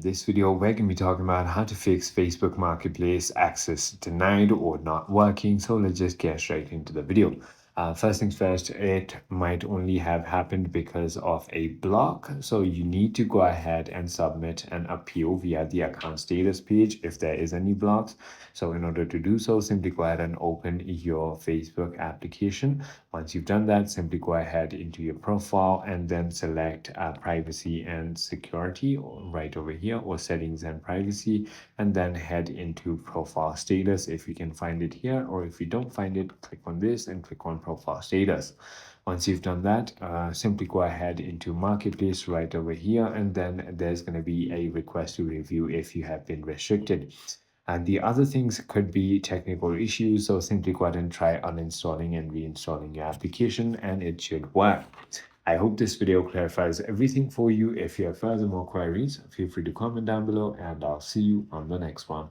this video, we're going to be talking about how to fix Facebook Marketplace access denied or not working. So let's just get straight into the video. First things first, it might only have happened because of a block. So you need to go ahead and submit an appeal via the account status page if there is any blocks. So in order to do so, simply go ahead and open your Facebook application. Once you've done that, simply go ahead into your profile and then select privacy and security right over here, or settings and privacy, and then head into profile status if you can find it here, or if you don't find it, click on this and click on profile status. Once you've done that, simply go ahead into marketplace right over here, and then there's going to be a request to review if you have been restricted. And the other things could be technical issues, so simply go ahead and try uninstalling and reinstalling your application and it should work. I hope this video clarifies everything for you. If you have further more queries, feel free to comment down below and I'll see you on the next one.